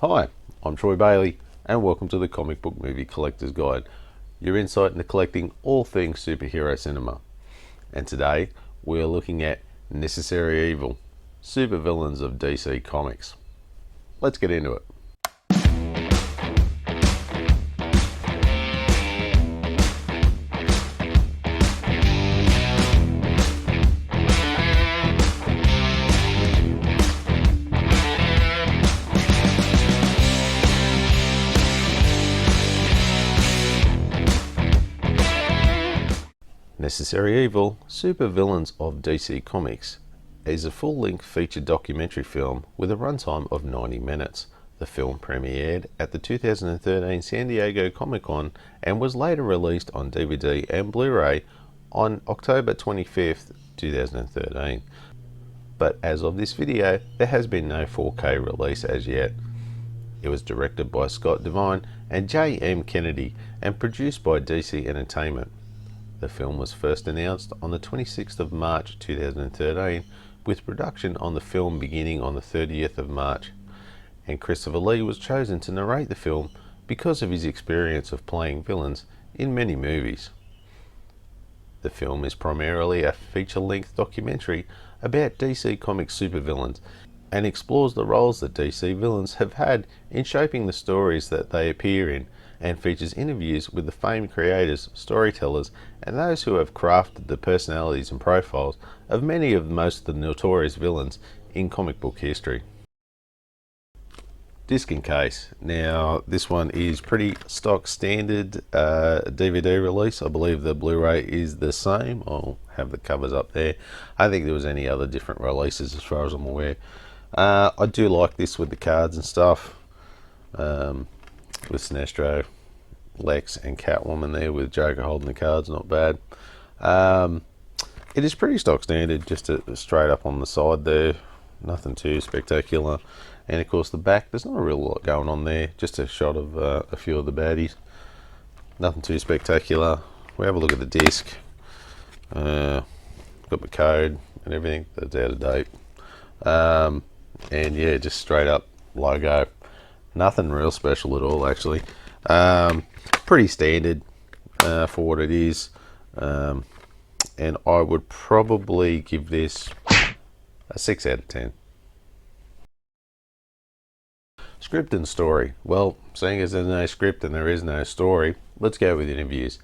Hi, I'm Troy Bailey, and welcome to the Comic Book Movie Collector's Guide, your insight into collecting all things superhero cinema. And today, we're looking at Necessary Evil, supervillains of DC Comics. Let's get into it. Necessary Evil, Supervillains of DC Comics is a full-length feature documentary film with a runtime of 90 minutes. The film premiered at the 2013 San Diego Comic-Con and was later released on DVD and Blu-ray on October 25th, 2013. But as of this video, there has been no 4K release as yet. It was directed by Scott Devine and J.M. Kennedy and produced by DC Entertainment. The film was first announced on the 26th of March 2013, with production on the film beginning on the 30th of March, and Christopher Lee was chosen to narrate the film because of his experience of playing villains in many movies. The film is primarily a feature-length documentary about DC Comics supervillains and explores the roles that DC villains have had in shaping the stories that they appear in, and features interviews with the famed creators, storytellers, and those who have crafted the personalities and profiles of many of most of the notorious villains in comic book history. Disc and case. Now, this one is pretty stock standard DVD release. I believe the Blu-ray is the same. I'll have the covers up there. I don't think there was any other different releases as far as I'm aware. I do like this with the cards and stuff. With Sinestro, Lex, and Catwoman there, with Joker holding the cards, not bad. It is pretty stock standard, just straight up on the side there, nothing too spectacular. And of course the back, there's not a real lot going on there, just a shot of a few of the baddies, nothing too spectacular. We have a look at the disc, got the code and everything that's out of date, and yeah, just straight up logo. Nothing real special at all, actually. Pretty standard for what it is. And I would probably give this a 6 out of 10. Script and story. Well, seeing as there's no script and there is no story, let's go with interviews.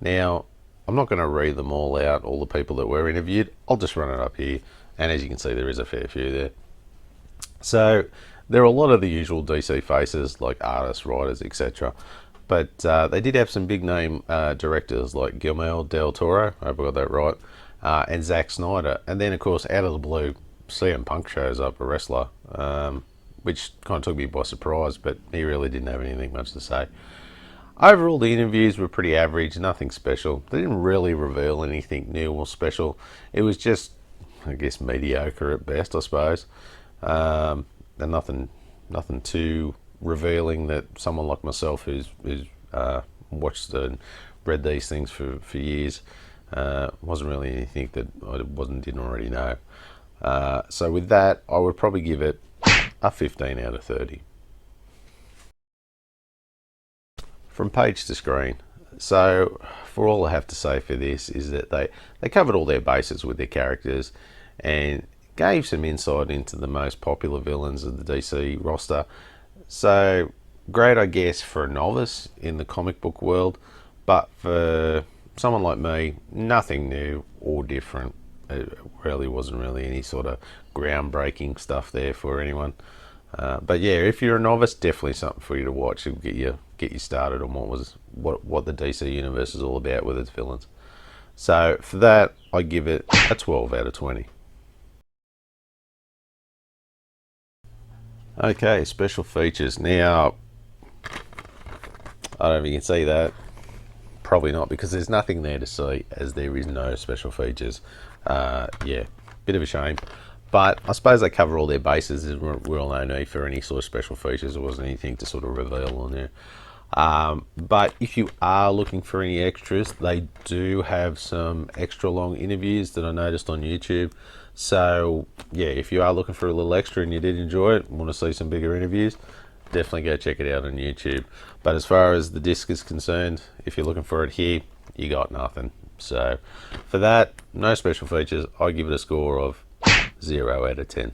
Now, I'm not going to read them all out, all the people that were interviewed. I'll just run it up here. And as you can see, there is a fair few there. So, there are a lot of the usual DC faces, like artists, writers, etc. But they did have some big name directors like Guillermo del Toro, I hope I got that right, and Zack Snyder. And then, of course, out of the blue, CM Punk shows up, a wrestler, which kind of took me by surprise, but he really didn't have anything much to say. Overall, the interviews were pretty average, nothing special. They didn't really reveal anything new or special. It was just, I guess, mediocre at best, I suppose. And nothing too revealing that someone like myself who's watched and read these things for years, wasn't really anything that I didn't already know. So with that, I would probably give it a 15 out of 30. From page to screen. So for all I have to say for this is that they covered all their bases with their characters and gave some insight into the most popular villains of the DC roster. So great, I guess, for a novice in the comic book world, but for someone like me, nothing new or different. It really wasn't really any sort of groundbreaking stuff there for anyone. But yeah, if you're a novice, definitely something for you to watch. It'll get you started on what the DC universe is all about with its villains. So for that, I give it a 12 out of 20. Okay, special features. Now, I don't know if you can see that. Probably not, because there's nothing there to see, as there is no special features. Yeah, bit of a shame. But I suppose they cover all their bases. There's real no need for any sort of special features. There wasn't anything to sort of reveal on there. But if you are looking for any extras, they do have some extra long interviews that I noticed on YouTube. So yeah, if you are looking for a little extra and you did enjoy it, want to see some bigger interviews, definitely go check it out on YouTube. But as far as the disc is concerned, if you're looking for it here, you got nothing. So for that, no special features. I give it a score of 0 out of 10.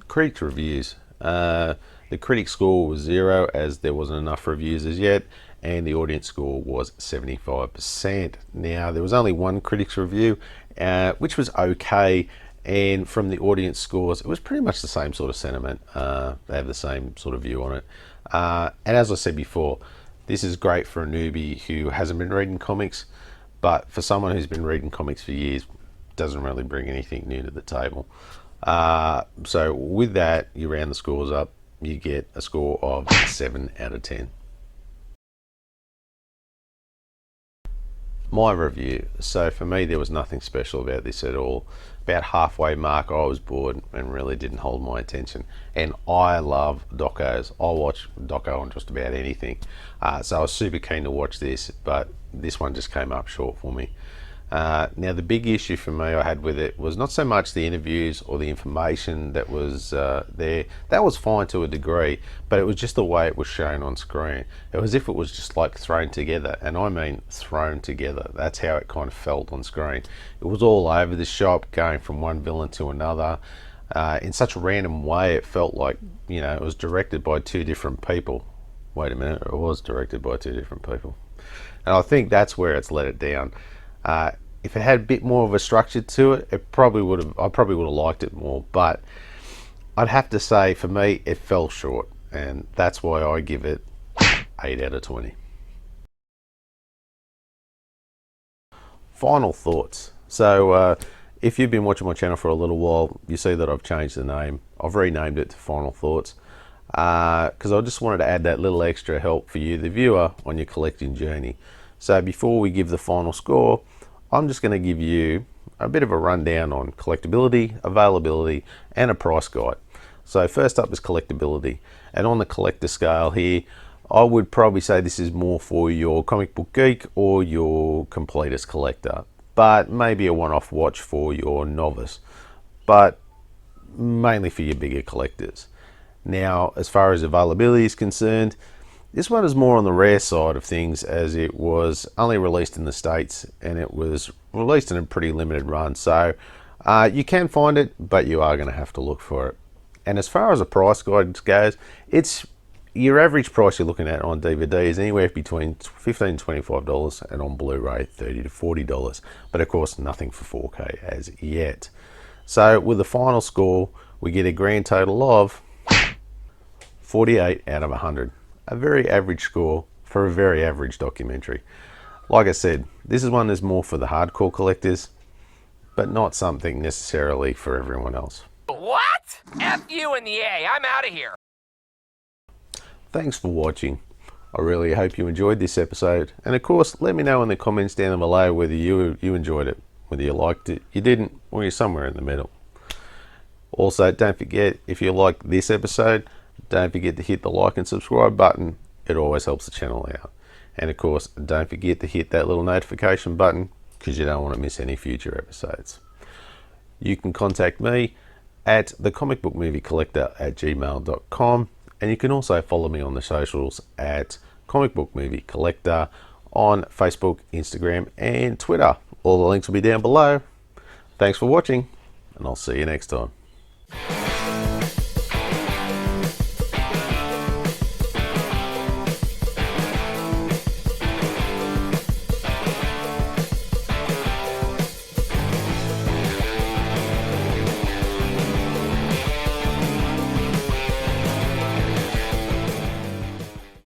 Critic reviews. The critic score was 0 as there wasn't enough reviews as yet, and the audience score was 75%. Now, there was only one critic's review, which was okay, and from the audience scores, it was pretty much the same sort of sentiment. They have the same sort of view on it. And as I said before, this is great for a newbie who hasn't been reading comics, but for someone who's been reading comics for years, doesn't really bring anything new to the table. So with that, you round the scores up, you get a score of 7 out of 10. My review. So for me, there was nothing special about this at all. About halfway mark, I was bored and really didn't hold my attention. And I love docos. I watch doco on just about anything. So I was super keen to watch this, but this one just came up short for me. Now, the big issue for me I had with it was not so much the interviews or the information that was there. That was fine to a degree, but it was just the way it was shown on screen. It was as if it was just like thrown together, and I mean thrown together. That's how it kind of felt on screen. It was all over the shop, going from one villain to another. In such a random way, it felt like, you know, it was directed by two different people. Wait a minute, it was directed by two different people. And I think that's where it's let it down. If it had a bit more of a structure to it, I probably would have liked it more. But I'd have to say, for me, it fell short, and that's why I give it 8 out of 20. Final thoughts. So if you've been watching my channel for a little while, you see that I've changed the name. I've renamed it to Final Thoughts because I just wanted to add that little extra help for you, the viewer, on your collecting journey. So before we give the final score, I'm just going to give you a bit of a rundown on collectability, availability, and a price guide. So first up is collectability. And on the collector scale here, I would probably say this is more for your comic book geek or your completist collector, but maybe a one-off watch for your novice, but mainly for your bigger collectors. Now, as far as availability is concerned, this one is more on the rare side of things, as it was only released in the States and it was released in a pretty limited run. So you can find it, but you are going to have to look for it. And as far as a price guide goes, it's your average price you're looking at on DVD is anywhere between $15 and $25, and on Blu-ray $30 to $40. But of course, nothing for 4K as yet. So with the final score, we get a grand total of 48 out of 100. A very average score for a very average documentary. Like I said, this is one that's more for the hardcore collectors, but not something necessarily for everyone else. What? F you and the A, I'm out of here. Thanks for watching. I really hope you enjoyed this episode, and of course let me know in the comments down below whether you enjoyed it, whether you liked it, you didn't, or you're somewhere in the middle. Also, don't forget, if you like this episode, don't forget to hit the like and subscribe button. It always helps the channel out. And of course, don't forget to hit that little notification button because you don't want to miss any future episodes. You can contact me at thecomicbookmoviecollector@gmail.com, and you can also follow me on the socials at comicbookmoviecollector on Facebook, Instagram, and Twitter. All the links will be down below. Thanks for watching, and I'll see you next time.